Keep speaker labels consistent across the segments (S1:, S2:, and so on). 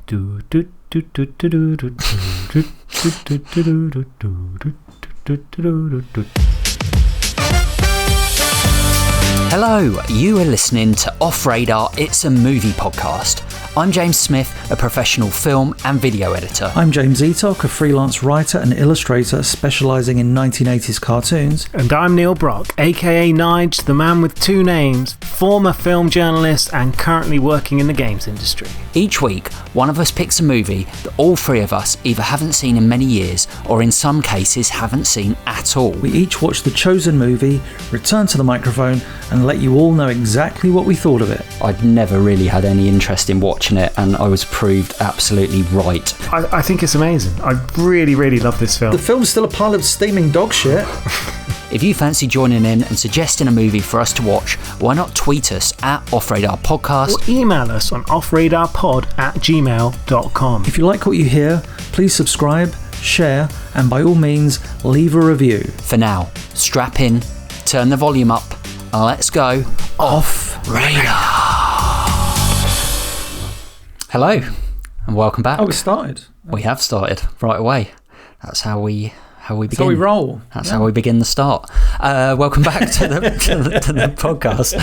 S1: Hello, you are listening to Off Radar, It's a Movie podcast. I'm James Smith, a professional film and video editor.
S2: I'm James Eatock, a freelance writer and illustrator specialising in 1980s cartoons.
S3: And I'm Neil Brock, aka Nige, the man with two names, former film journalist and currently working in the games industry.
S1: Each week, one of us picks a movie that all three of us either haven't seen in many years or in some cases haven't seen at all.
S2: We each watch the chosen movie, return to the microphone and let you all know exactly what we thought of it.
S1: I'd never really had any interest in watching it and I was proved absolutely right.
S3: I think it's amazing. I really love this film.
S2: The film's still a pile of steaming dog shit.
S1: If you fancy joining in and suggesting a movie for us to watch, why not tweet us at Off Radar Podcast
S3: or email us on offradarpod@gmail.com.
S2: If you like what you hear, please subscribe, share, and by all means, leave a review.
S1: For now, strap in, turn the volume up, and let's go Off Radar. Hello, and welcome back.
S2: Oh, we started.
S1: We have started right away. That's how we begin.
S2: That's how we roll.
S1: That's how we begin the start. Welcome back to the podcast.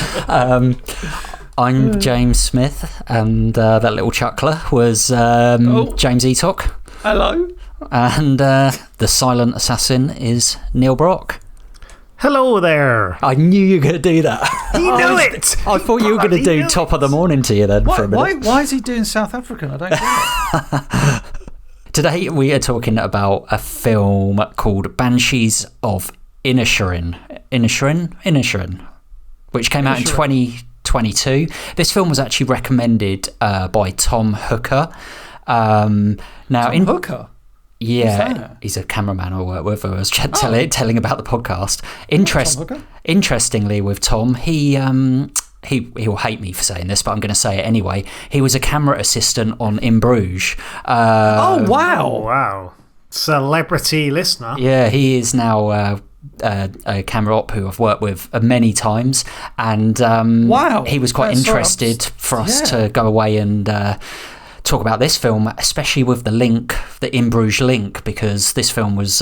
S1: I'm James Smith, and that little chuckler was James Eatock.
S2: Hello.
S1: And the silent assassin is Neil Brock.
S3: Hello there.
S1: I knew you were going to do that.
S3: You knew it.
S1: I thought you were going to do top of the morning to you then for a minute.
S2: Why is he doing South African? I don't get it.
S1: Today we are talking about a film called Banshees of Inisherin, which came out in 2022. This film was actually recommended by Tom Hooker.
S2: Hooker?
S1: Yeah, he's a cameraman I work with. I was telling about the podcast. Interestingly, with Tom, he will hate me for saying this, but I'm going to say it anyway. He was a camera assistant on In Bruges.
S2: Oh wow!
S3: Wow, celebrity listener.
S1: Yeah, he is now a camera op who I've worked with many times, and
S2: wow,
S1: he was quite interested for us to go away and talk about this film, especially with the In Bruges link, because this film was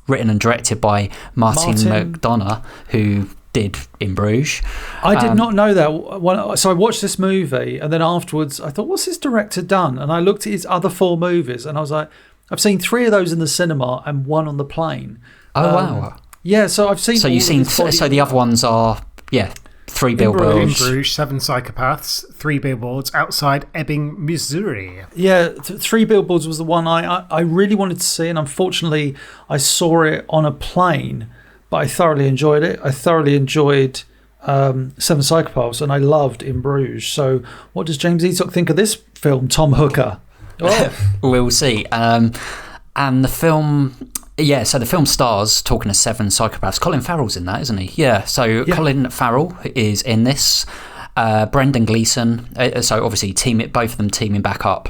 S1: written and directed by Martin McDonagh, who did In Bruges.
S2: I did not know that. So I watched this movie, and then afterwards I thought, what's this director done? And I looked at his other 4 movies, and I was like, I've seen 3 of those in the cinema and 1 on the plane.
S1: Oh, wow.
S2: Yeah, so I've seen...
S1: So you've seen... So the other ones are... Yeah. 3 billboards.
S3: In Bruges, 7 Psychopaths, 3 billboards outside Ebbing, Missouri.
S2: Yeah, 3 billboards was the one I really wanted to see, and unfortunately I saw it on a plane, but I thoroughly enjoyed it. I thoroughly enjoyed 7 Psychopaths, and I loved In Bruges. So what does James Eatock think of this film, Tom Hooker?
S1: Oh. We'll see. And the film... Yeah, so the film stars, talking of 7 Psychopaths, Colin Farrell's in that, isn't he? Yeah, so Colin Farrell is in this. Brendan Gleeson, so obviously both of them teaming back up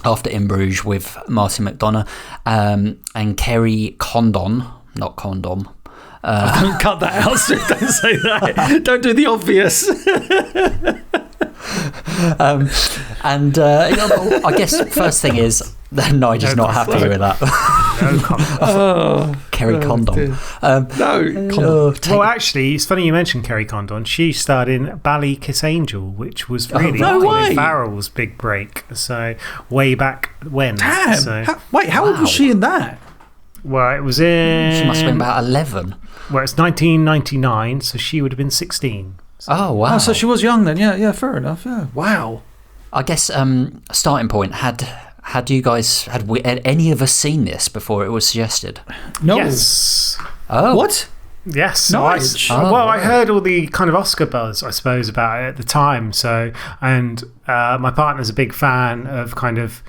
S1: after In Bruges with Martin McDonagh, and Kerry Condon, not Condom.
S2: Don't cut that out, Stu. Don't say that. Don't do the obvious.
S1: I guess first thing is Nigel's not happy with that.
S3: No comment.
S1: Kerry Condon.
S3: Well, actually, it's funny you mentioned Kerry Condon. She starred in Bally Kiss Angel, which was really Colin Farrell's big break. So way back when.
S2: Damn.
S3: So,
S2: how old was she in that?
S3: Well, it was in...
S1: She must have been about 11.
S3: Well, it's 1999, so she would have been 16.
S1: Oh, wow.
S2: Oh, so she was young then. Yeah, fair enough. Yeah. Wow.
S1: I guess starting point, had any of us seen this before it was suggested?
S2: No.
S3: Yes.
S1: Oh.
S2: What?
S3: Yes.
S2: Nice.
S3: I heard all the kind of Oscar buzz, I suppose, about it at the time. So, and my partner's a big fan of kind of...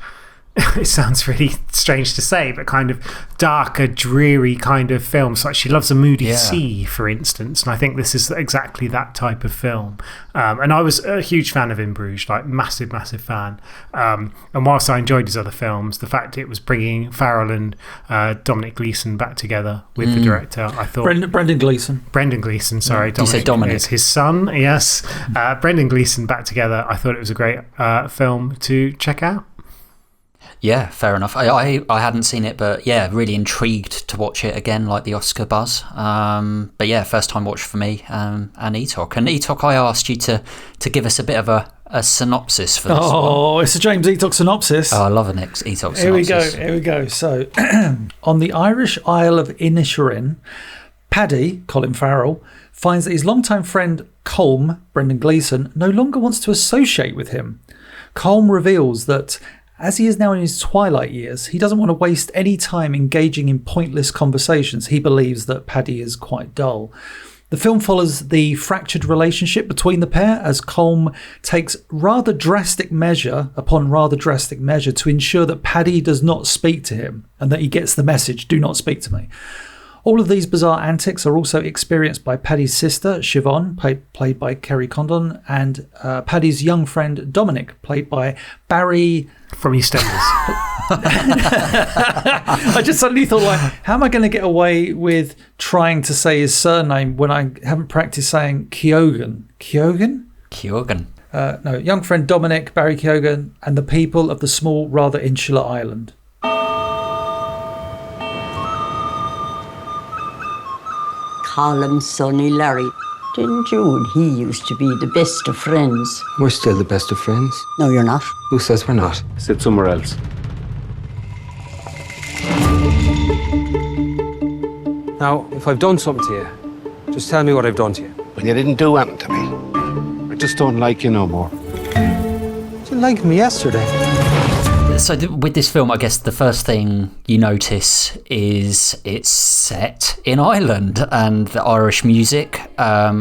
S3: It sounds really strange to say, but kind of darker, dreary kind of films. Like she loves A Moody Sea, for instance, and I think this is exactly that type of film. And I was a huge fan of In Bruges, like massive fan. And whilst I enjoyed his other films, the fact it was bringing Farrell and Dominic Gleeson back together with the director, I thought...
S2: Brendan Gleeson,
S3: sorry.
S1: You said Dominic.
S3: Is his son, yes. Brendan Gleeson back together. I thought it was a great film to check out.
S1: Yeah, fair enough. I hadn't seen it, but yeah, really intrigued to watch it again, like the Oscar buzz. But yeah, first time watch for me, and Etok. And Etok, I asked you to give us a bit of a synopsis for this one.
S2: Oh, it's a James Etok synopsis.
S1: Oh, I love an Etok synopsis.
S2: Here we go. So, on the Irish Isle of Inisherin, Paddy, Colin Farrell, finds that his longtime friend Colm, Brendan Gleeson, no longer wants to associate with him. Colm reveals that as he is now in his twilight years, he doesn't want to waste any time engaging in pointless conversations. He believes that Paddy is quite dull. The film follows the fractured relationship between the pair as Colm takes rather drastic measure to ensure that Paddy does not speak to him and that he gets the message, do not speak to me. All of these bizarre antics are also experienced by Paddy's sister, Siobhan, played by Kerry Condon, and Paddy's young friend, Dominic, played by Barry...
S3: From EastEnders.
S2: I just suddenly thought, like, how am I going to get away with trying to say his surname when I haven't practiced saying Keoghan?
S1: Keoghan.
S2: No, young friend Dominic, Barry Keoghan, and the people of the small, rather insular island.
S4: Colin, Sonny, Larry. Didn't you and he used to be the best of friends?
S5: We're still the best of friends.
S4: No, you're not.
S5: Who says we're not?
S6: Sit somewhere else.
S5: Now, if I've done something to you, just tell me what I've done to you.
S6: When you didn't do anything to me. I just don't like you no more.
S5: You didn't like me yesterday.
S1: So with this film, I guess the first thing you notice is it's set in Ireland, and the Irish music,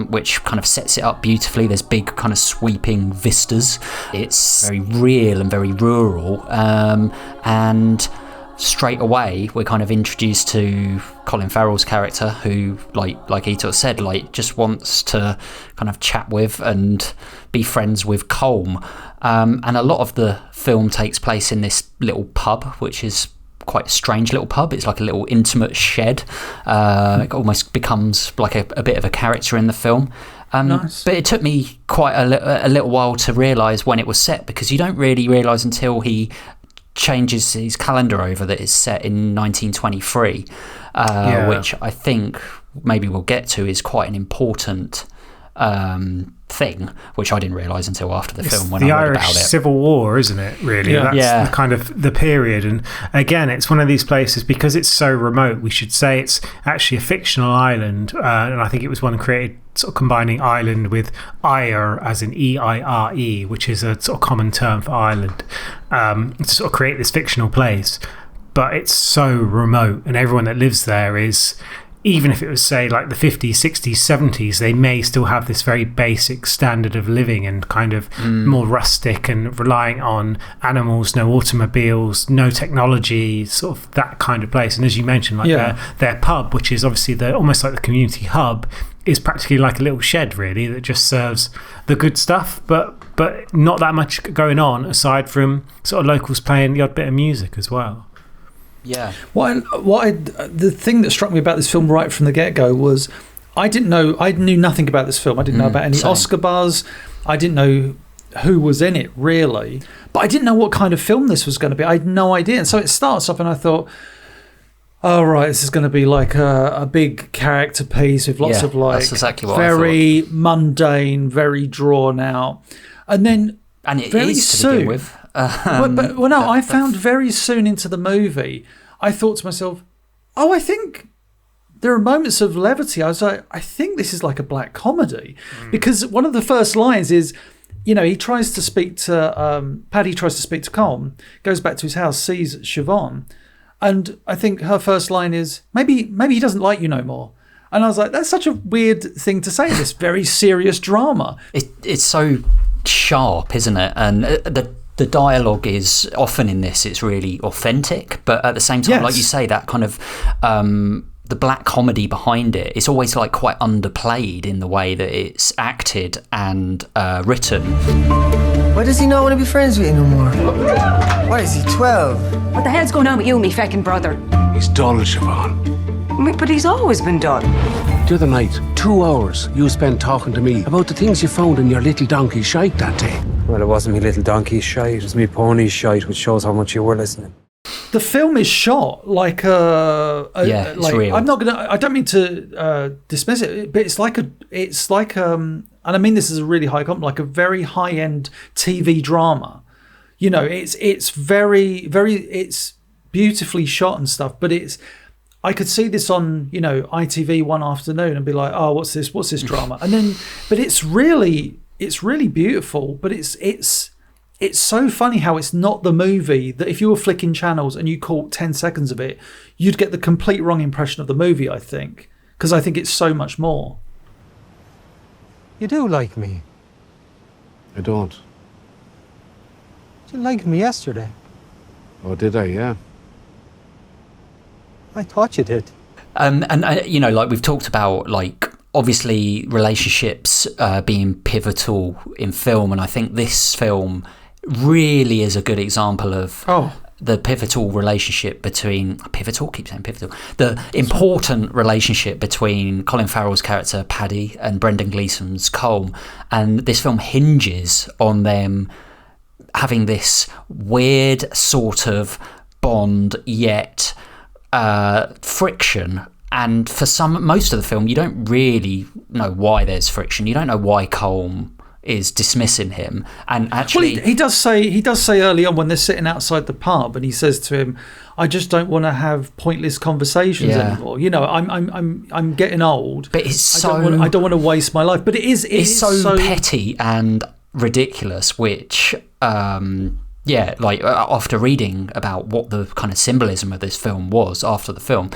S1: which kind of sets it up beautifully. There's big kind of sweeping vistas. It's very real and very rural, and straight away we're kind of introduced to Colin Farrell's character, who like Etok said, like just wants to kind of chat with and be friends with Colm. And a lot of the film takes place in this little pub, which is quite a strange little pub. It's like a little intimate shed. It almost becomes like a bit of a character in the film.
S2: Nice.
S1: But it took me quite a little while to realise when it was set, because you don't really realise until he changes his calendar over that it's set in 1923, which I think maybe we'll get to is quite an important thing, which I didn't realise until after the film when I read about it.
S3: The Irish Civil War, isn't it, really? That's the kind of the period. And again, it's one of these places, because it's so remote, we should say it's actually a fictional island, and I think it was one created sort of combining island with Ire, as in E-I-R-E, which is a sort of common term for Ireland, to sort of create this fictional place. But it's so remote, and everyone that lives there is... Even if it was, say, like the 50s, 60s, 70s, they may still have this very basic standard of living and kind of more rustic and relying on animals, no automobiles, no technology, sort of that kind of place. And as you mentioned, like their pub, which is obviously almost like the community hub, is practically like a little shed, really, that just serves the good stuff, but not that much going on aside from sort of locals playing the odd bit of music as well.
S1: Yeah.
S2: The thing that struck me about this film right from the get-go was I knew nothing about this film. I didn't know about any Oscar buzz. I didn't know who was in it, really. But I didn't know what kind of film this was going to be. I had no idea. And so it starts off and I thought, oh, right, this is going to be like a big character piece with lots of like
S1: that's exactly what
S2: very mundane, very drawn out. And
S1: it is to begin with.
S2: I found very soon into the movie, I thought to myself, oh, I think there are moments of levity. I was like, I think this is like a black comedy. Because one of the first lines is, he tries to speak to, Paddy tries to speak to Colm, goes back to his house, sees Siobhan, and I think her first line is, maybe he doesn't like you no more. And I was like, that's such a weird thing to say in this very serious drama.
S1: It's so sharp, isn't it? And the dialogue is often in this, it's really authentic, but at the same time, like you say, that kind of the black comedy behind it, it's always like quite underplayed in the way that it's acted and written.
S7: Why does he not want to be friends with you no more? What is he, 12?
S8: What the hell's going on with you, me feckin' brother?
S6: He's dull, Siobhan.
S8: But he's always been dull.
S6: The other night, 2 hours you spent talking to me about the things you found in your little donkey shite that day.
S5: Well, it wasn't me little donkey's shite, it was me pony's shite, which shows how much you were listening.
S2: The film is shot like
S1: it's real.
S2: I don't mean to dismiss it, but it's like and I mean this is a really high compliment, like a very high end TV drama. You know, it's very, very, it's beautifully shot and stuff, but I could see this on, you know, ITV one afternoon and be like, oh, what's this drama? And then, but it's really beautiful, but it's so funny how it's not the movie that if you were flicking channels and you caught 10 seconds of it, you'd get the complete wrong impression of the movie, I think, because I think it's so much more.
S5: You do like me.
S6: I don't.
S5: You liked me yesterday.
S6: Oh, did I? Yeah.
S5: I thought you did.
S1: And you know, like we've talked about, like obviously relationships being pivotal in film, and I think this film really is a good example of the pivotal relationship between the important relationship between Colin Farrell's character Paddy and Brendan Gleeson's Colm, and this film hinges on them having this weird sort of bond yet friction. And for most of the film, you don't really know why there's friction. You don't know why Colm is dismissing him. And actually,
S2: well, he does say early on when they're sitting outside the pub, and he says to him, "I just don't want to have pointless conversations anymore. You know, I'm getting old.
S1: But it's
S2: I don't want to waste my life. But it's
S1: so petty and ridiculous, which." Like after reading about what the kind of symbolism of this film was after the film,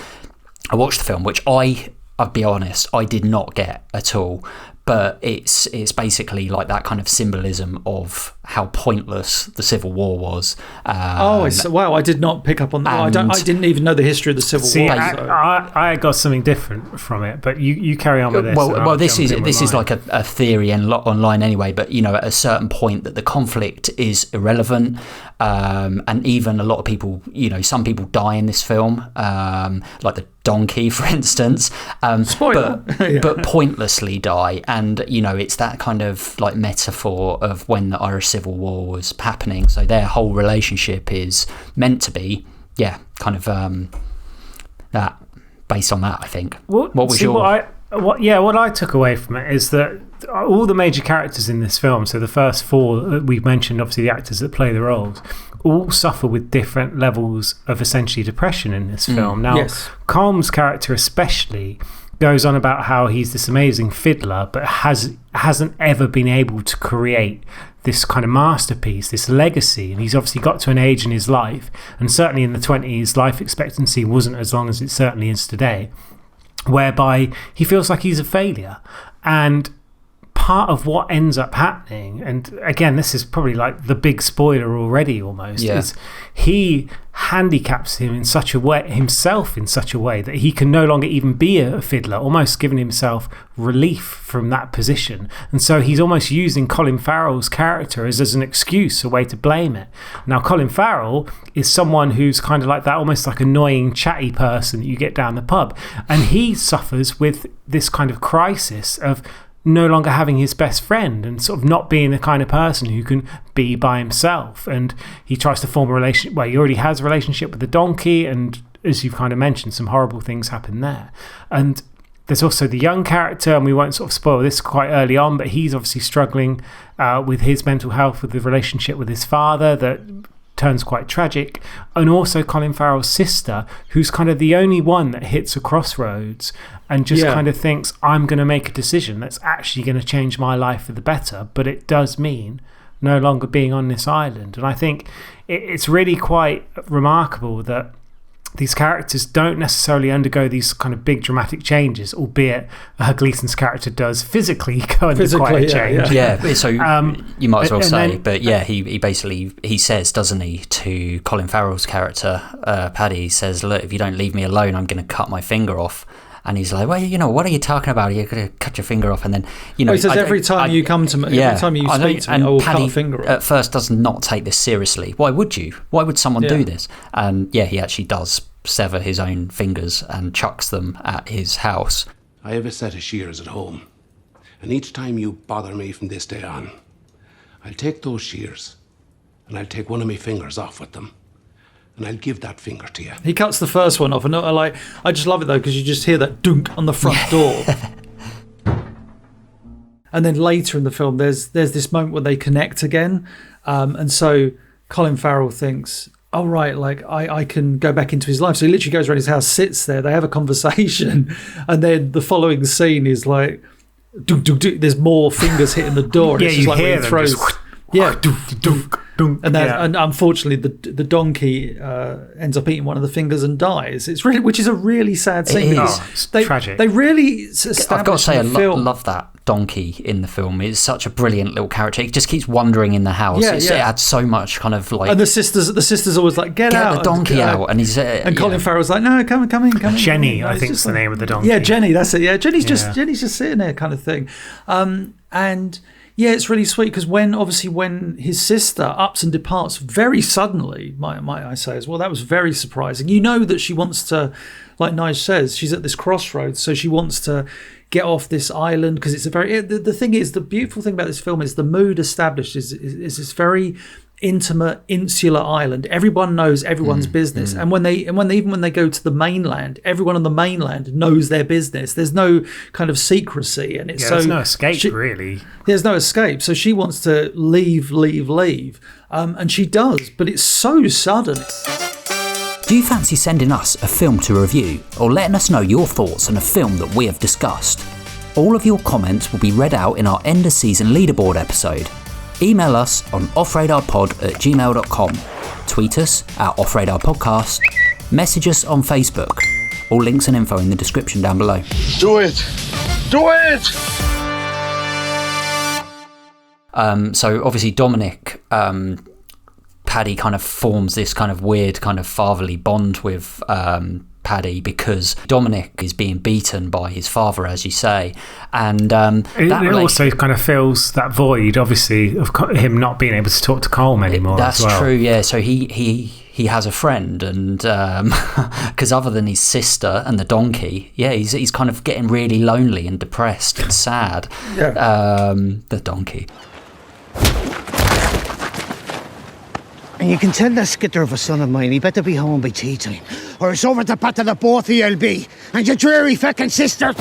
S1: I watched the film, which I'll be honest, I did not get at all. But it's basically like that kind of symbolism of how pointless the Civil War was.
S2: Wow! I did not pick up on that. I didn't even know the history of the Civil War.
S3: I got something different from it, but you carry on with this.
S1: Well, this is like a theory online anyway. But you know, at a certain point, that the conflict is irrelevant, and even a lot of people, you know, some people die in this film, like the donkey, for instance.
S2: Spoiler,
S1: but pointlessly die. And you know, it's that kind of like metaphor of when the Irish Civil War was happening. So their whole relationship is meant to be, kind of that based on that. I think. What
S3: I took away from it is that all the major characters in this film, so the first four that we've mentioned, obviously the actors that play the roles, all suffer with different levels of essentially depression in this film. Now, Colm's character especially goes on about how he's this amazing fiddler, but hasn't ever been able to create this kind of masterpiece, this legacy. And he's obviously got to an age in his life, and certainly in the 20s, life expectancy wasn't as long as it certainly is today, whereby he feels like he's a failure. And part of what ends up happening, and again, this is probably like the big spoiler already almost, is he handicaps himself in such a way that he can no longer even be a fiddler, almost giving himself relief from that position. And so he's almost using Colin Farrell's character as an excuse, a way to blame it. Now, Colin Farrell is someone who's kind of like that almost like annoying chatty person that you get down the pub, and he suffers with this kind of crisis of no longer having his best friend and sort of not being the kind of person who can be by himself. And he tries to form a relationship. Well, he already has a relationship with the donkey, and as you've kind of mentioned, some horrible things happen there. And there's also the young character, and we won't sort of spoil this quite early on, but he's obviously struggling with his mental health, with the relationship with his father that turns quite tragic, and also Colin Farrell's sister, who's kind of the only one that hits a crossroads and just kind of thinks, I'm going to make a decision that's actually going to change my life for the better, but it does mean no longer being on this island. And I think it's really quite remarkable that these characters don't necessarily undergo these kind of big dramatic changes, albeit Gleeson's character does physically go under quite a change.
S1: So you might as well say, but he basically, he says, doesn't he, to Colin Farrell's character, Paddy, he says, look, if you don't leave me alone, I'm going to cut my finger off. And he's like, well, you know, what are you talking about? You're going to cut your finger off. And then, you know,
S2: he says, every time you come to me, every time you speak to me, I will cut a finger off.
S1: At first does not take this seriously. Why would you? Why would someone do this? And he actually does sever his own fingers and chucks them at his house.
S6: I have a set of shears at home, and each time you bother me from this day on, I'll take those shears and I'll take one of my fingers off with them and I'll give that finger to you.
S2: He cuts the first one off, and I just love it though, because you just hear that dunk on the front door. And then later in the film, there's this moment where they connect again, and so Colin Farrell thinks, oh right, like I can go back into his life. So he literally goes around his house, sits there, they have a conversation, and then the following scene is like, dunk, dunk, dunk, there's more fingers hitting the door. And
S3: Yeah,
S2: it's just
S3: you
S2: like
S3: hear
S2: when he
S3: them
S2: throws,
S3: just
S2: yeah,
S3: dunk, dunk, dunk.
S2: and unfortunately the donkey ends up eating one of the fingers and dies. It's really, which is a really sad scene.
S3: It's tragic.
S2: They really
S1: I've got to say, I
S2: film.
S1: love that donkey in the film. It's such a brilliant little character. He just keeps wandering in the house. It adds so much kind of like.
S2: And the sisters always like, get out,
S1: the donkey out, and he's
S2: and Colin Farrell's like, no, come in.
S3: Jenny, I think is the name of the donkey.
S2: Yeah, Jenny, that's it. Yeah, Jenny's just sitting there, kind of thing, and. Yeah, it's really sweet because when his sister ups and departs very suddenly, might I say as well, that was very surprising. You know that she wants to, like Nige says, she's at this crossroads, so she wants to get off this island because it's a very. The thing is, the beautiful thing about this film is the mood established is this very intimate insular island. Everyone knows everyone's business, and when they go to the mainland, everyone on the mainland knows their business. There's no kind of secrecy, and it's
S3: there's no escape really.
S2: There's no escape, so she wants to leave, and she does, but it's so sudden.
S1: Do you fancy sending us a film to review, or letting us know your thoughts on a film that we have discussed? All of your comments will be read out in our end of season leaderboard episode. Email us on offradarpod@gmail.com, tweet us at offradarpodcast, message us on Facebook. All links and info in the description down below.
S6: Do it! Do it!
S1: So obviously Dominic, Paddy kind of forms this kind of weird kind of fatherly bond with Paddy because Dominic is being beaten by his father, as you say, and
S3: it also kind of fills that void, obviously, of him not being able to talk to Colm anymore.
S1: That's
S3: as well.
S1: true, yeah. So he has a friend, and because other than his sister and the donkey, he's kind of getting really lonely and depressed and sad. The donkey.
S7: And you can tell that skitter of a son of mine he better be home by tea time, or it's over the pat of the both of you'll be, and your dreary feckin' sister.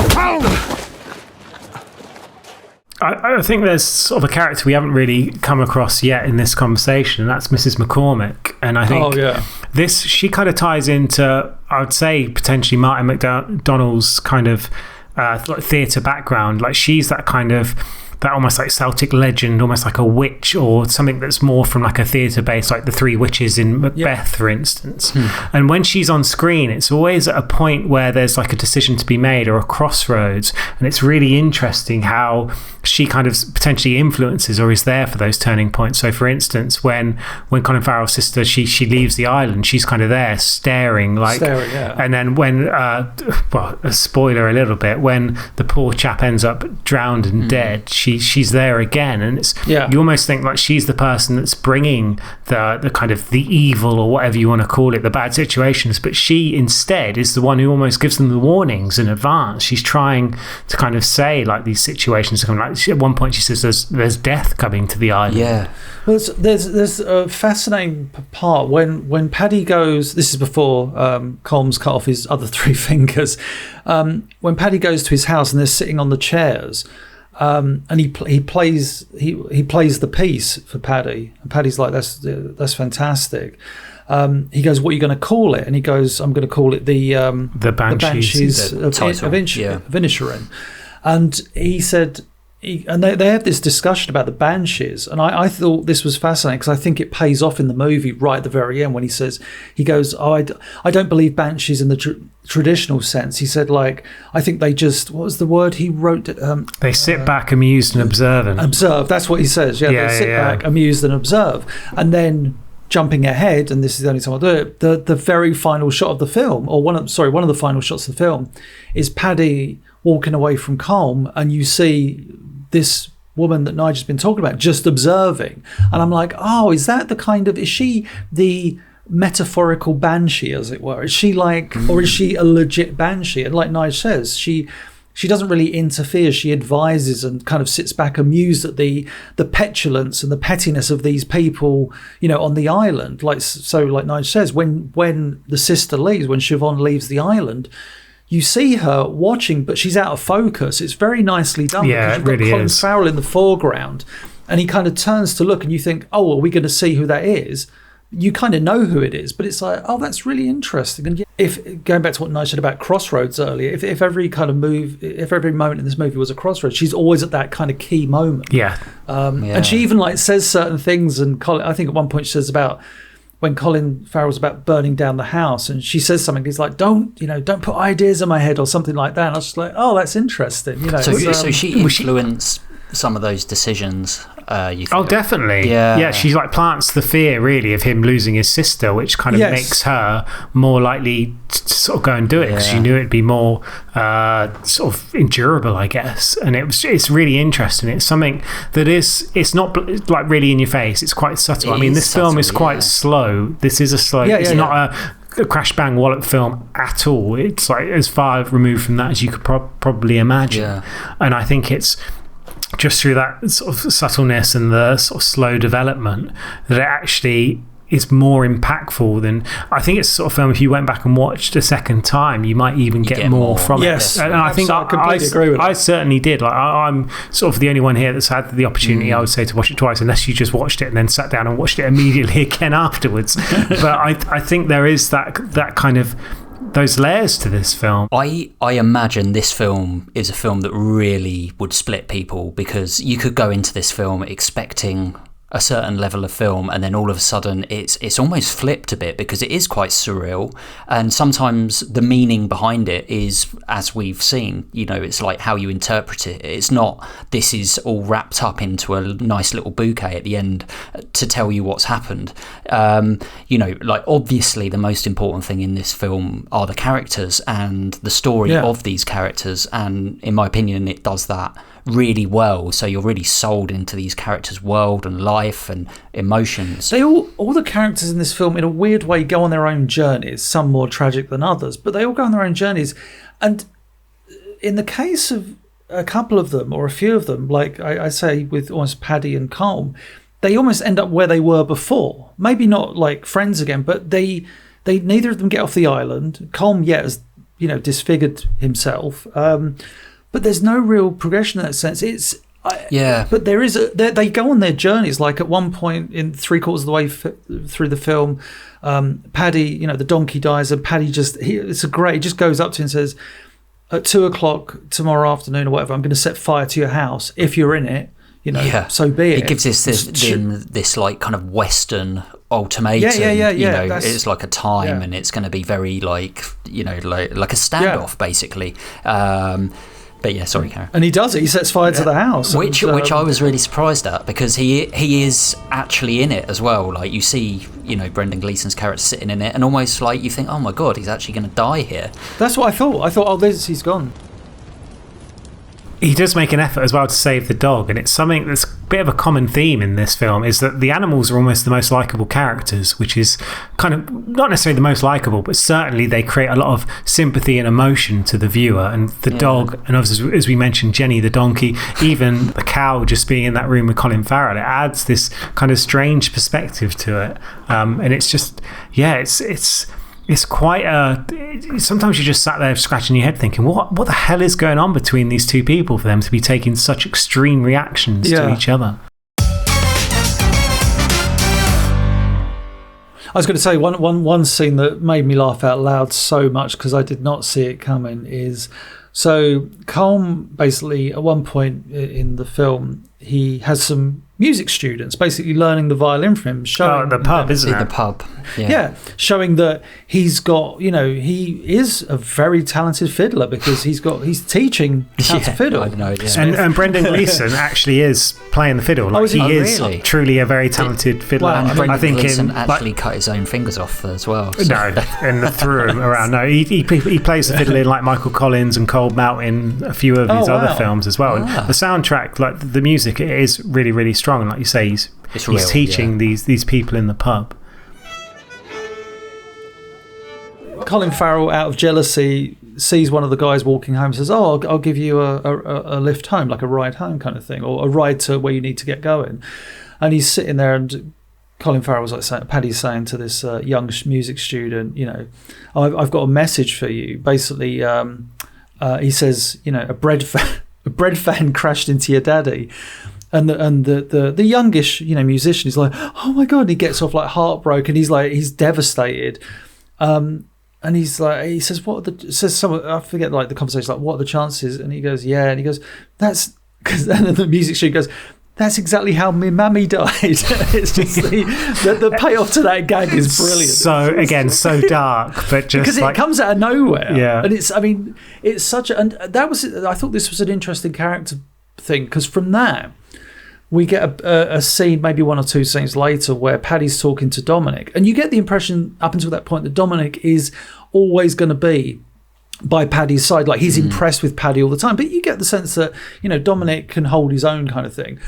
S3: I think there's sort of a character we haven't really come across yet in this conversation, and that's Mrs. McCormick. And I think she kind of ties into, I would say, potentially Martin McDonagh's kind of like theatre background. Like she's that kind of that almost like Celtic legend, almost like a witch or something that's more from like a theatre base, like the Three Witches in Macbeth, for instance. And when she's on screen, it's always at a point where there's like a decision to be made or a crossroads, and it's really interesting how she kind of potentially influences or is there for those turning points. So for instance, when Colin Farrell's sister she leaves the island, she's kind of there staring, and then when well, a spoiler a little bit, when the poor chap ends up drowned and dead, she's there again, and it's you almost think like she's the person that's bringing the kind of the evil or whatever you want to call it, the bad situations, but she instead is the one who almost gives them the warnings in advance. She's trying to kind of say like these situations are coming. Like at one point she says there's death coming to the island.
S2: Well, there's a fascinating part when Paddy goes. This is before Colm's cut off his other three fingers. When Paddy goes to his house and they're sitting on the chairs. And he plays the piece for Paddy, and Paddy's like, that's fantastic. He goes, what are you going to call it? And he goes, I'm going to call it the Banshees of Inisherin. And he said, and they have this discussion about the Banshees, and I thought this was fascinating because I think it pays off in the movie right at the very end when he goes, I don't believe Banshees in the traditional sense. He said, like, I think they just, what was the word he wrote?
S3: They sit back, amused and observant.
S2: Observe, that's what he says. They sit back, amused and observe. And then jumping ahead, and this is the only time I'll do it, the very final shot of the film, or one of the final shots of the film, is Paddy walking away from Colm, and you see this woman that Nigel's been talking about just observing, and I'm like, oh, is she the metaphorical banshee, as it were? Is she like, or is she a legit banshee? And like Nige says, she doesn't really interfere. She advises and kind of sits back amused at the petulance and the pettiness of these people, on the island. Like Nigel says, when the sister leaves, when Siobhan leaves the island, you see her watching, but she's out of focus. It's very nicely done.
S3: Yeah,
S2: because you've got Colin Farrell in the foreground, and he kind of turns to look, and you think, oh, are we going to see who that is? You kind of know who it is, but it's like, oh, that's really interesting. And if going back to what Nigel said about Crossroads earlier, if every moment in this movie was a crossroads, she's always at that kind of key moment.
S3: Yeah.
S2: And she even says certain things. And I think at one point she says about when Colin Farrell's about burning down the house, and she says something. He's like, don't put ideas in my head or something like that. And I was just like, oh, that's interesting.
S1: So she influenced some of those decisions. You think?
S3: Oh, definitely. Yeah. She plants the fear really of him losing his sister, which kind of makes her more likely to sort of go and do it, because she knew it'd be more sort of endurable, I guess. And it's really interesting. It's something that it's not really in your face. It's quite subtle. This film is quite slow. This is a slow. It's not a crash bang wallop film at all. It's as far removed from that as you could probably imagine. And I think it's just through that sort of subtleness and the sort of slow development that it actually is more impactful than, I think it's the sort of film, if you went back and watched a second time, you might even get more from it. And I think I completely agree with that. I certainly did. I'm sort of the only one here that's had the opportunity, I would say, to watch it twice, unless you just watched it and then sat down and watched it immediately again afterwards. But I think there is that kind of those layers to this film.
S1: I imagine this film is a film that really would split people, because you could go into this film expecting a certain level of film, and then all of a sudden it's almost flipped a bit, because it is quite surreal, and sometimes the meaning behind it is, as we've seen, it's like how you interpret it. It's not, this is all wrapped up into a nice little bouquet at the end to tell you what's happened. Obviously the most important thing in this film are the characters and the story of these characters, and in my opinion it does that really well. So you're really sold into these characters' world and life and emotions.
S2: They all the characters in this film, in a weird way, go on their own journeys, some more tragic than others, but they all go on their own journeys. And in the case of a couple of them, or a few of them, like I say with almost Paddy and Colm, they almost end up where they were before. Maybe not like friends again, but they neither of them get off the island. Colm has disfigured himself. But there's no real progression in that sense. But there is they go on their journeys. Like at one point, in 3/4 of the way through the film, Paddy, the donkey dies, and Paddy he just goes up to him and says, at 2:00 tomorrow afternoon or whatever, I'm going to set fire to your house. If you're in it, so be it.
S1: It gives us this like kind of Western ultimatum. It's like a time, and it's going to be very like a standoff basically. But yeah, sorry, Karen.
S2: And he does it. He sets fire to the house,
S1: which I was really surprised at, because he is actually in it as well. Like you see, Brendan Gleeson's character sitting in it, and almost like you think, oh my god, he's actually going to die here.
S2: That's what I thought. I thought, oh, he's gone.
S3: He does make an effort as well to save the dog, and it's something that's a bit of a common theme in this film, is that the animals are almost the most likeable characters, which is kind of not necessarily the most likeable, but certainly they create a lot of sympathy and emotion to the viewer. And the dog, and obviously, as we mentioned, Jenny the donkey, even the cow just being in that room with Colin Farrell, it adds this kind of strange perspective to it. And it's just, it's quite sometimes you just sat there scratching your head thinking, what the hell is going on between these two people for them to be taking such extreme reactions to each other?
S2: I was going to say one scene that made me laugh out loud so much, because I did not see it coming, is so Colm basically at one point in the film, he has some music students basically learning the violin from him, showing
S3: the pub, isn't it?
S1: The pub,
S2: showing that he's got, he is a very talented fiddler, because he's teaching how to fiddle.
S3: And Brendan Gleeson actually is playing the fiddle. Like, he is really? Truly a very talented fiddler.
S1: And I think Gleeson actually cut his own fingers off as well. So.
S3: No, and threw him around. No, he plays the fiddle in like Michael Collins and Cold Mountain, a few of his other films as well. And the soundtrack, like the music, it is really, really strong. And like you say, he's teaching these people in the pub.
S2: Colin Farrell, out of jealousy, sees one of the guys walking home, says, "Oh, I'll give you a lift home, like a ride home kind of thing, or a ride to where you need to get going." And he's sitting there, and Colin Farrell was like, Paddy's saying to this young music student, I've got a message for you. Basically, he says, a bread fan crashed into your daddy. And the youngish, musician is like, "Oh my God," and he gets off like heartbroken. He's devastated. And he's like, he says, I forget like the conversation, like, "What are the chances?" And he goes, "Yeah." And he goes, "That's," because then the music student goes, "That's exactly how my mammy died." It's just the payoff to that gag is brilliant.
S3: So again, so dark, but just
S2: because it comes out of nowhere.
S3: Yeah,
S2: and it's such a, and that was, I thought this was an interesting character thing, because from that we get a scene, maybe one or two scenes later, where Paddy's talking to Dominic, and you get the impression up until that point that Dominic is always going to be by Paddy's side, like he's impressed with Paddy all the time, but you get the sense that Dominic can hold his own kind of thing.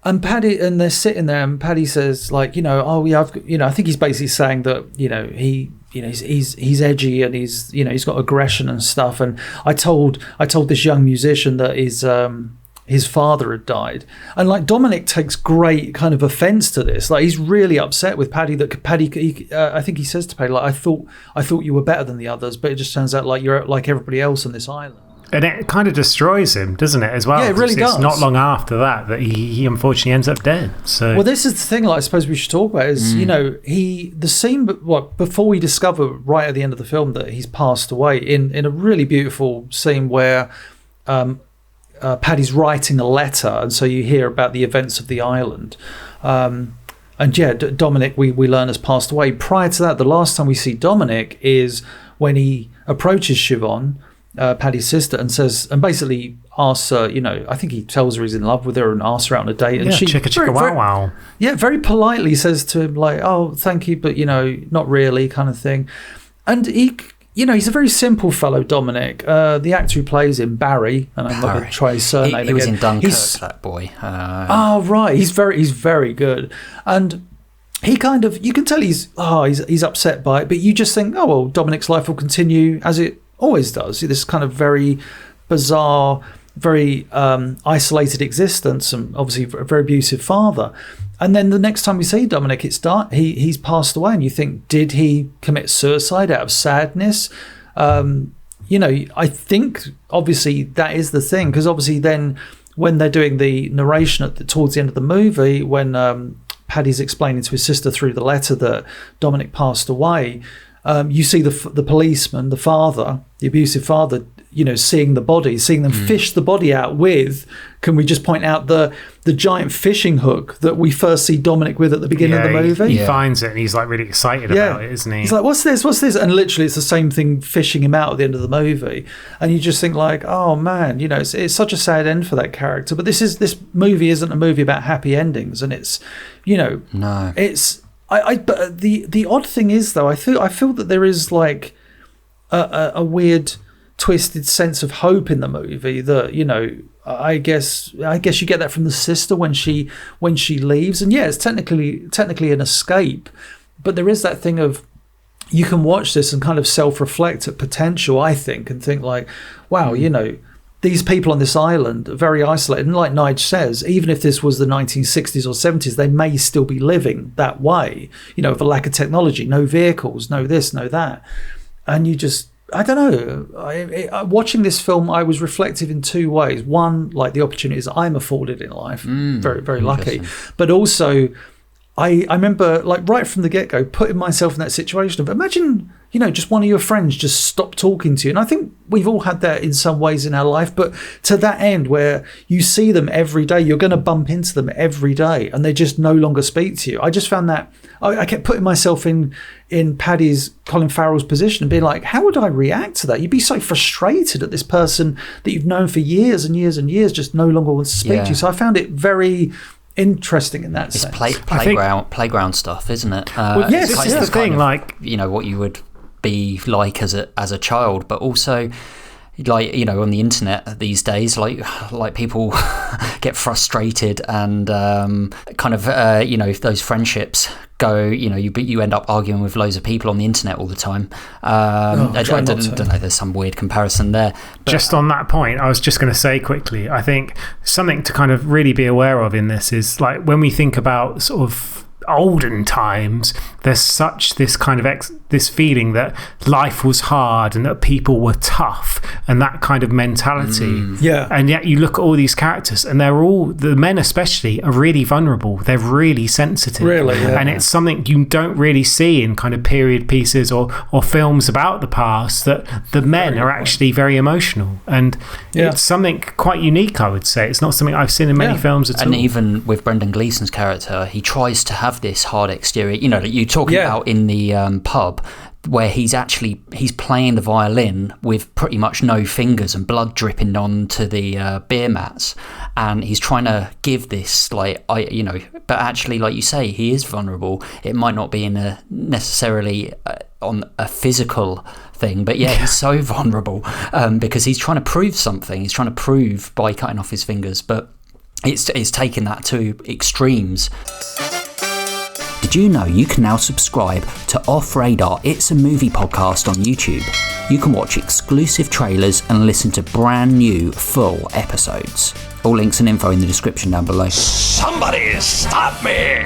S2: And they're sitting there, and Paddy says, like, "Oh yeah, I think he's basically saying that he's edgy, and he's got aggression and stuff." And I told this young musician that his father had died, and like Dominic takes great kind of offense to this. Like, he's really upset with Paddy. I think he says to Paddy, like, I thought you were better than the others, but it just turns out like you're like everybody else on this island.
S3: And it kind of destroys him, doesn't it, as well?
S2: Yeah, it really does.
S3: It's not long after that he unfortunately ends up dead. So,
S2: well, this is the thing, like, I suppose we should talk about is, the scene, before we discover right at the end of the film that he's passed away, in a really beautiful scene where Paddy's writing a letter, and so you hear about the events of the island. And yeah, Dominic, we learn, has passed away. Prior to that, the last time we see Dominic is when he approaches Siobhan, Paddy's sister, and basically asks her, I think he tells her he's in love with her and asks her out on a date. And she
S3: chicka wow wow.
S2: Yeah, very politely says to him, like, "Oh, thank you, but not really," kind of thing. And he's a very simple fellow, Dominic. The actor who plays him, Barry, and I'm not going to try his surname again.
S1: He was in Dunkirk, that boy.
S2: Right, he's very good. And he kind of, you can tell he's upset by it, but you just think, oh well, Dominic's life will continue as it always does. This kind of very bizarre, very isolated existence, and obviously a very abusive father. And then the next time we see Dominic, he's passed away, and you think, did he commit suicide out of sadness? I think obviously that is the thing, because obviously then when they're doing the narration towards the end of the movie, when Paddy's explaining to his sister through the letter that Dominic passed away, you see the policeman, the father, the abusive father, seeing the body, seeing them fish the body out with, can we just point out the giant fishing hook that we first see Dominic with at the beginning of the movie?
S3: He finds it and he's like really excited about it, isn't he?
S2: He's like, what's this? And literally it's the same thing fishing him out at the end of the movie. And you just think like, oh man, it's such a sad end for that character. But this movie isn't a movie about happy endings, and it's,
S1: no.
S2: It's but the odd thing is though, I feel that there is like a weird twisted sense of hope in the movie that I guess you get that from the sister when she leaves, and yeah, it's technically an escape, but there is that thing of, you can watch this and kind of self-reflect at potential, I think, and think like, wow, these people on this island are very isolated, and like Nige says, even if this was the 1960s or 70s, they may still be living that way, with a lack of technology, no vehicles, no this, no that, and you just, I don't know. Watching this film, I was reflective in two ways. One, like the opportunities I'm afforded in life, very, very lucky. But also, I remember, like right from the get-go, putting myself in that situation of, imagine, just one of your friends just stopped talking to you. And I think we've all had that in some ways in our life, but to that end where you see them every day, you're going to bump into them every day, and they just no longer speak to you. I just found that, I kept putting myself in Colin Farrell's position and being like, how would I react to that? You'd be so frustrated at this person that you've known for years and years and years just no longer wants to speak to you. So I found it very interesting in that sense.
S1: It's playground stuff, isn't it?
S2: Well, yes,
S3: it's the thing,
S1: of,
S3: like,
S1: what you would be like as a child, but also like, you know, on the internet these days, like people get frustrated and kind of you know, those friendships go, you know, you end up arguing with loads of people on the internet all the time. I don't know, there's some weird comparison there, but
S3: just on that point, I was just going to say quickly, I think something to kind of really be aware of in this is, like, when we think about sort of olden times, there's such this kind of this feeling that life was hard and that people were tough and that kind of mentality. And yet you look at all these characters and they're all, the men especially, are really vulnerable. They're really sensitive. And it's something you don't really see in kind of period pieces or films about the past, that the men are actually very emotional. And it's something quite unique, I would say. It's not something I've seen in many films at all.
S1: And even with Brendan Gleeson's character, he tries to have this hard exterior, you know, that you're talking about in the pub, where he's playing the violin with pretty much no fingers and blood dripping onto the beer mats, and he's trying to give this, like, you know, but actually, like you say, he is vulnerable. It might not be in a necessarily on a physical thing, but he's so vulnerable because he's trying to prove something. He's trying to prove by cutting off his fingers, but it's taking that to extremes. Did you know you can now subscribe to Off Radar? It's a movie podcast on YouTube. You can watch exclusive trailers and listen to brand new full episodes. All links and info in the description down below.
S9: Somebody stop me!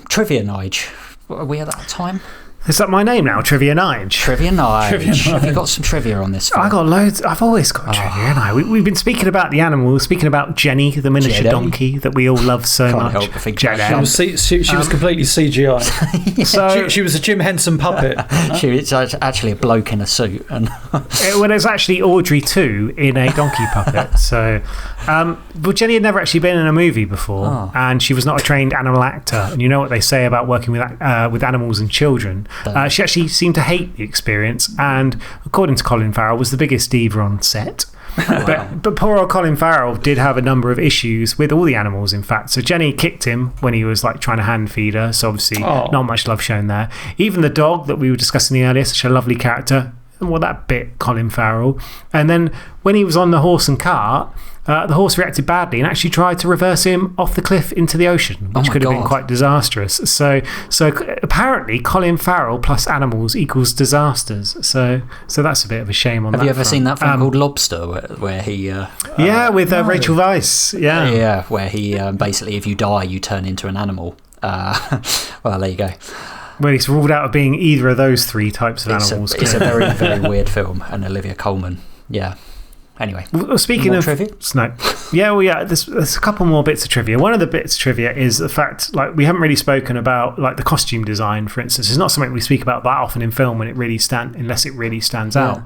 S1: Trivia Nige. Are we at that time?
S3: Is that my name now? Trivia Nige?
S1: Trivia Nige. Have you got some trivia on this film?
S3: I got loads. I've always got trivia, haven't I? We've been speaking about the animal. We're speaking about Jenny, the miniature donkey that we all love so
S1: Can't
S3: much.
S1: help but think
S2: Jenny. She was completely CGI. So she was a Jim Henson puppet.
S1: She was actually a bloke in a suit. And
S3: well, it's actually Audrey 2 in a donkey puppet. So, but Jenny had never actually been in a movie before, and she was not a trained animal actor. And you know what they say about working with animals and children. She actually seemed to hate the experience, and according to Colin Farrell, was the biggest diva on set. But poor old Colin Farrell did have a number of issues with all the animals, in fact. So Jenny kicked him when he was like trying to hand feed her, so obviously not much love shown there. Even the dog that we were discussing earlier, such a lovely character, well, that bit Colin Farrell. And then when he was on the horse and cart, the horse reacted badly and actually tried to reverse him off the cliff into the ocean, which could have been quite disastrous. So apparently Colin Farrell plus animals equals disasters. So that's a bit of a shame on that.
S1: Have you ever seen that film called Lobster, where he
S3: with Rachel Weisz,
S1: where he basically, if you die, you turn into an animal. Well, there you go.
S3: Well, he's ruled out of being either of those three types of animals.
S1: It's a very, very weird film, and Olivia Colman. Yeah. Anyway,
S3: speaking of
S1: trivia,
S3: there's a couple more bits of trivia. One of the bits of trivia is the fact, like, we haven't really spoken about, like, the costume design, for instance. It's not something we speak about that often in film unless it really stands out.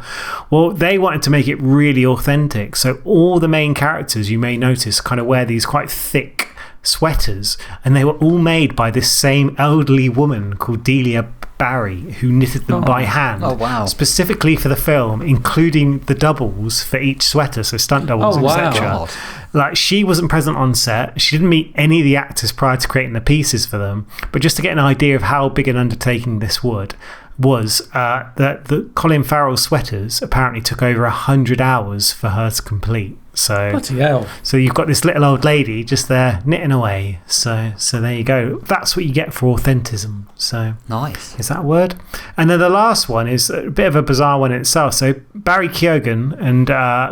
S3: Well, they wanted to make it really authentic, so all the main characters, you may notice, kind of wear these quite thick sweaters, and they were all made by this same elderly woman called Delia Barry, who knitted them by hand. Specifically for the film, including the doubles for each sweater, so stunt doubles, etc. Like, she wasn't present on set. She didn't meet any of the actors prior to creating the pieces for them, but just to get an idea of how big an undertaking this was that the Colin Farrell sweaters apparently took over 100 hours for her to complete. So,
S2: bloody hell.
S3: So you've got this little old lady just there knitting away. So there you go. That's what you get for authenticism. So
S1: nice.
S3: Is that a word? And then the last one is a bit of a bizarre one in itself. So Barry Keoghan and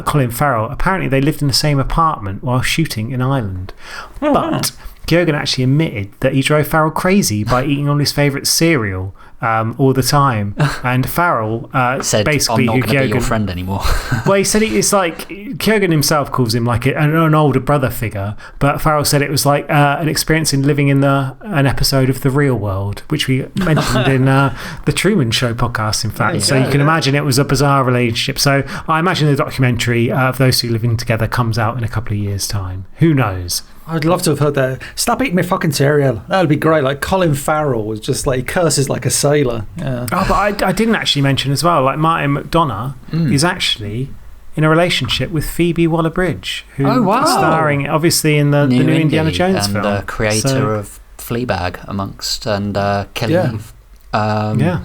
S3: Colin Farrell, apparently they lived in the same apartment while shooting in Ireland. But Keoghan actually admitted that he drove Farrell crazy by eating all his favourite cereal all the time. And Farrell
S1: said,
S3: basically,
S1: I'm not going to be your friend anymore.
S3: Well, he said it's like, Keoghan himself calls him like an older brother figure, but Farrell said it was like an experience in living in an episode of The Real World, which we mentioned in the Truman Show podcast, in fact. So you can imagine it was a bizarre relationship. So I imagine the documentary of those two living together comes out in a couple of years' time. Who knows?
S2: I'd love to have heard that. Stop eating my fucking cereal. That would be great. Like, Colin Farrell was just like, he curses like a sailor. Yeah.
S3: Oh, but I didn't actually mention as well, like, Martin McDonagh is actually in a relationship with Phoebe Waller-Bridge, who's starring obviously in the new Indiana Jones
S1: and
S3: film.
S1: And the creator of Fleabag, and Kelly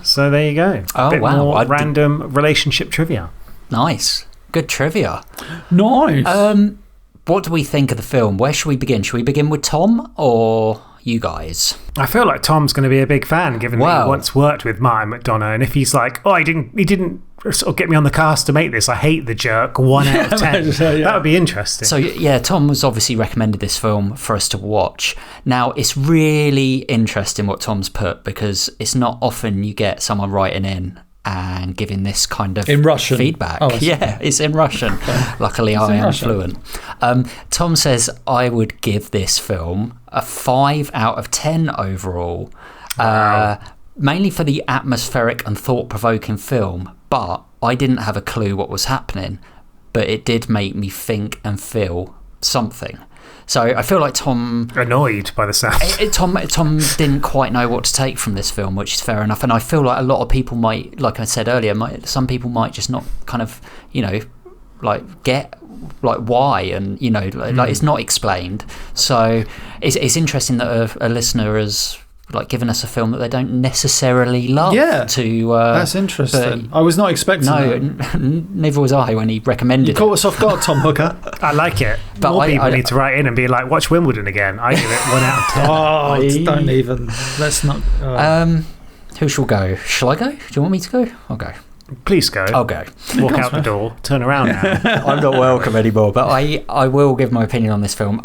S3: So there you go.
S1: Oh,
S3: bit
S1: wow.
S3: more random relationship trivia.
S1: Nice. Good trivia.
S2: Nice.
S1: What do we think of the film? Where should we begin? Should we begin with Tom or you guys?
S3: I feel like Tom's going to be a big fan, given that he once worked with Martin McDonagh, and if he's like, oh, he didn't sort of get me on the cast to make this, I hate the jerk, 1 out of 10. That would be interesting.
S1: So yeah, Tom was obviously recommended this film for us to watch. Now, it's really interesting what Tom's put, because it's not often you get someone writing in and giving this kind of
S2: in Russian
S1: feedback.
S2: Yeah,
S1: it's in Russian. Luckily, I am fluent. Tom says, I would give this film a 5 out of 10 overall.
S3: Wow.
S1: Mainly for the atmospheric and thought-provoking film, but I didn't have a clue what was happening, but it did make me think and feel something. So I feel like Tom...
S3: Annoyed by the sound.
S1: Tom didn't quite know what to take from this film, which is fair enough. And I feel like a lot of people might, like I said earlier, some people might just not kind of, get like why, and like it's not explained. So it's interesting that a listener has given us a film that they don't necessarily love.
S2: Yeah,
S1: that's
S2: interesting. I was not expecting that.
S1: Neither was I when he recommended it.
S2: You caught us off guard, Tom Hooker.
S3: I like it. But more people need to write in and be like, watch Wimbledon again. I give it 1 out of 10.
S2: Don't even. Let's not.
S1: Who shall go? Shall I go? Do you want me to go? I'll go.
S3: Please go.
S1: I'll go.
S3: Walk out the door. Turn around now.
S1: I'm not welcome anymore, but I will give my opinion on this film.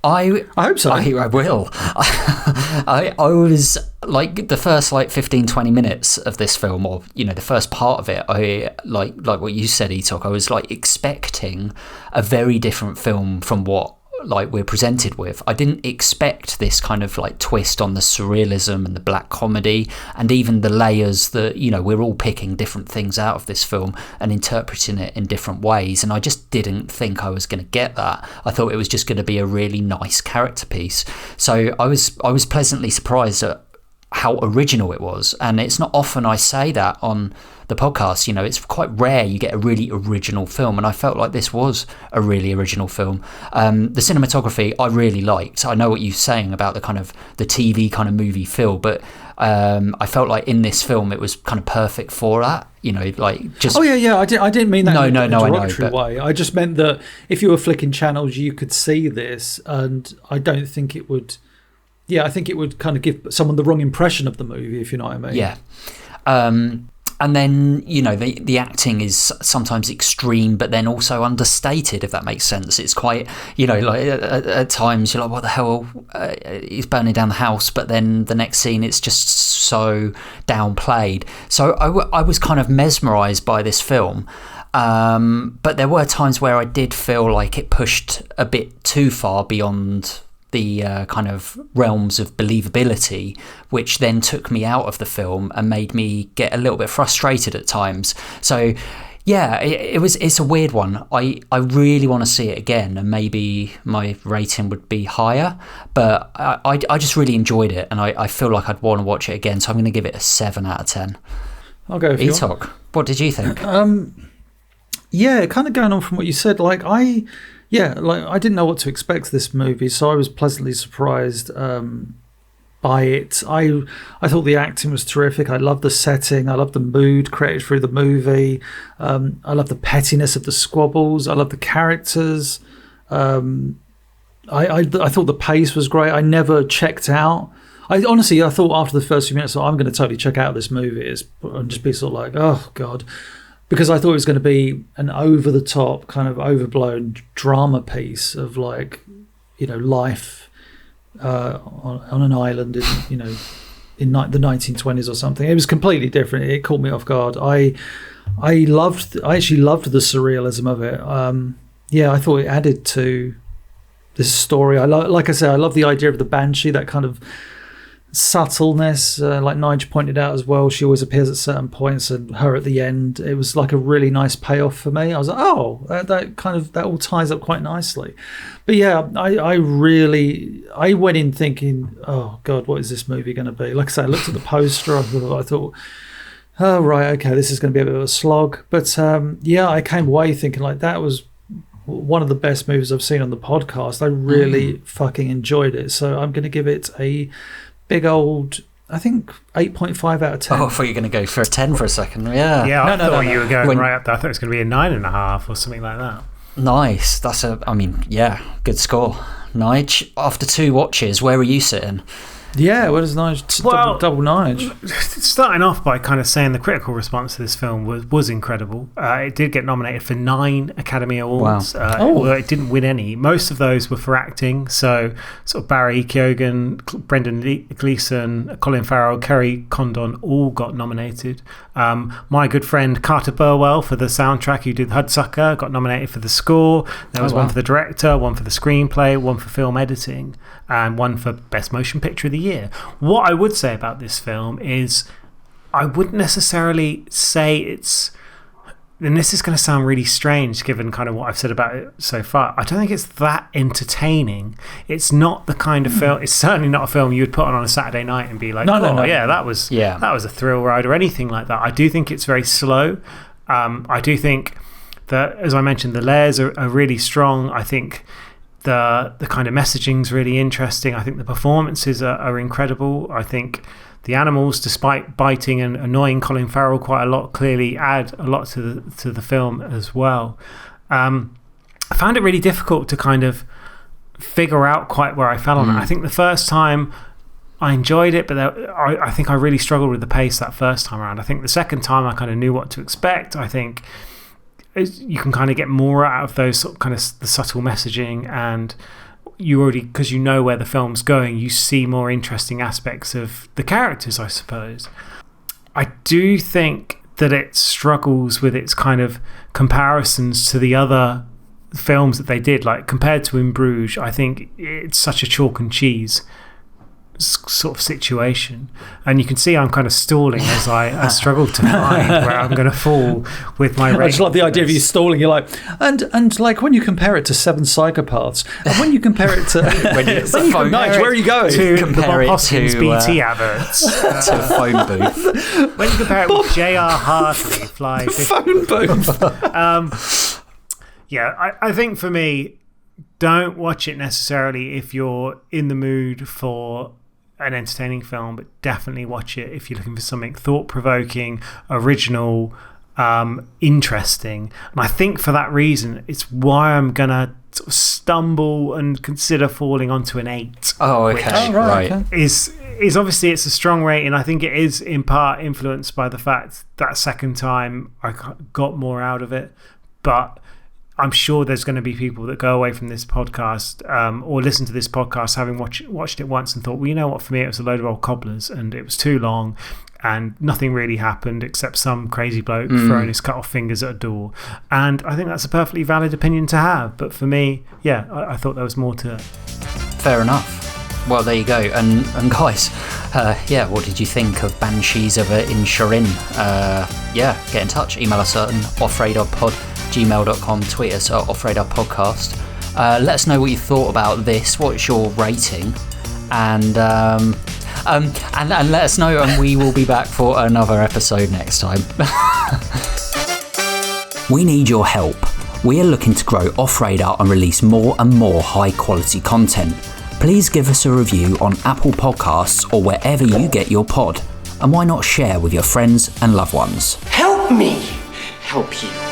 S1: I
S2: hope so.
S1: I will. I was like the first 15-20 minutes of this film, or the first part of it, I like what you said, Etok, I was expecting a very different film from what we're presented with. I didn't expect this kind of twist on the surrealism and the black comedy, and even the layers that we're all picking different things out of this film and interpreting it in different ways, and I just didn't think I was going to get that. I thought it was just going to be a really nice character piece. So I was pleasantly surprised at how original it was, and it's not often I say that on the podcast. It's quite rare you get a really original film, and I felt like this was a really original film. The cinematography I really liked. I know what you're saying about the kind of the TV kind of movie feel, but I felt like in this film it was kind of perfect for that. Just
S2: I didn't mean that in a derogatory
S1: I know,
S2: way. I just meant that if you were flicking channels you could see this, and I don't think it would. Yeah, I think it would kind of give someone the wrong impression of the movie, if you know what I mean.
S1: Yeah. And then, the acting is sometimes extreme, but then also understated, if that makes sense. It's quite, at times you're like, what the hell? He's burning down the house. But then the next scene, it's just so downplayed. So I was kind of mesmerised by this film. But there were times where I did feel like it pushed a bit too far beyond the kind of realms of believability, which then took me out of the film and made me get a little bit frustrated at times. So yeah, it's a weird one. I really want to see it again, and maybe my rating would be higher, but I just really enjoyed it, and I feel like I'd want to watch it again, so I'm going to give it a 7 out of 10.
S2: I'll go for
S1: Etok, what did you think?
S2: Yeah, kind of going on from what you said, I didn't know what to expect of this movie, so I was pleasantly surprised by it. I thought the acting was terrific. I loved the setting. I loved the mood created through the movie. I loved the pettiness of the squabbles. I loved the characters. I thought the pace was great. I never checked out. I thought after the first few minutes, I'm going to totally check out this movie and just be sort of like, oh God. Because I thought it was going to be an over-the-top, kind of overblown drama piece of life on an island in the 1920s or something. It was completely different. It caught me off guard. I actually loved the surrealism of it. I thought it added to this story. Like I said, I love the idea of the banshee, that kind of subtleness, like Nige pointed out as well. She always appears at certain points, and her at the end, it was like a really nice payoff for me. I was like, oh, that all ties up quite nicely. But yeah, I went in thinking, oh God, what is this movie going to be? Like I said, I looked at the poster, I thought, oh right, okay, this is going to be a bit of a slog. But I came away thinking like that was one of the best movies I've seen on the podcast. I really fucking enjoyed it. So I'm going to give it a big old I think 8.5 out of 10.
S1: Oh, I thought you were going to go for a 10 for a second. Yeah.
S3: Yeah, I thought you were going
S1: When-
S3: right up there. I thought it was going to be a 9.5 or something like that.
S1: Nice. That's good score. Nige, after 2 watches, where were you sitting?
S2: Yeah, what is Nige? Double Nige.
S3: Starting off by kind of saying the critical response to this film was incredible. It did get nominated for 9 Academy Awards.
S1: Wow.
S3: Although it didn't win any. Most of those were for acting. So sort of Barry Keoghan, Brendan Gleeson, Colin Farrell, Kerry Condon all got nominated. My good friend Carter Burwell for the soundtrack, who did Hudsucker, got nominated for the score. There was one for the director, one for the screenplay, one for film editing, and one for Best Motion Picture of the Year. What I would say about this film is I wouldn't necessarily say it's, and this is going to sound really strange given kind of what I've said about it so far, I don't think it's that entertaining. It's not the kind of film, it's certainly not a film you would put on a Saturday night and be like, no, yeah, that was a thrill ride or anything like that. I do think it's very slow. I do think that, as I mentioned, the layers are really strong. I think the kind of messaging's really interesting. I think the performances are incredible. I think the animals, despite biting and annoying Colin Farrell quite a lot, clearly add a lot to the film as well. I found it really difficult to kind of figure out quite where I fell on it. I think the first time I enjoyed it, but I think I really struggled with the pace that first time around. I think the second time I kind of knew what to expect. I think you can kind of get more out of those sort of kind of the subtle messaging, and you already, because you know where the film's going, you see more interesting aspects of the characters, I suppose. I do think that it struggles with its kind of comparisons to the other films that they did. Like, compared to In Bruges, I think it's such a chalk and cheese sort of situation, and you can see I'm kind of stalling as I struggle to find where I'm going to fall with my rating.
S2: I just love the idea of you stalling. You're like, and like when you compare it to Seven Psychopaths, and when you compare it to Nige, where are you going?
S3: To the
S1: compare
S3: Bob Hoskins BT adverts,
S1: to a phone booth.
S3: when you compare it with J.R. Hartley, Fly
S2: phone booth.
S3: Yeah, I think for me, don't watch it necessarily if you're in the mood for an entertaining film, but definitely watch it if you're looking for something thought-provoking, original, interesting. And I think for that reason, it's why I'm going to sort of stumble and consider falling onto an 8.
S1: Oh, okay. Right.
S3: Okay. Is obviously it's a strong rating. I think it is in part influenced by the fact that second time I got more out of it, but I'm sure there's going to be people that go away from this podcast or listen to this podcast having watched it once and thought, well, you know what, for me it was a load of old cobblers and it was too long and nothing really happened except some crazy bloke throwing his cut off fingers at a door. And I think that's a perfectly valid opinion to have, but for me, yeah, I thought there was more to it. Fair
S1: enough. Well, there you go. And guys, what did you think of Banshees of Inisherin? Get in touch. Email us at offradarpod@gmail.com, tweet us at offradarpodcast. Let us know what you thought about this. What's your rating? And let us know, and we will be back for another episode next time.
S10: We need your help. We are looking to grow Off Radar and release more and more high quality content. Please give us a review on Apple Podcasts or wherever you get your pod. And why not share with your friends and loved ones?
S9: Help me help you.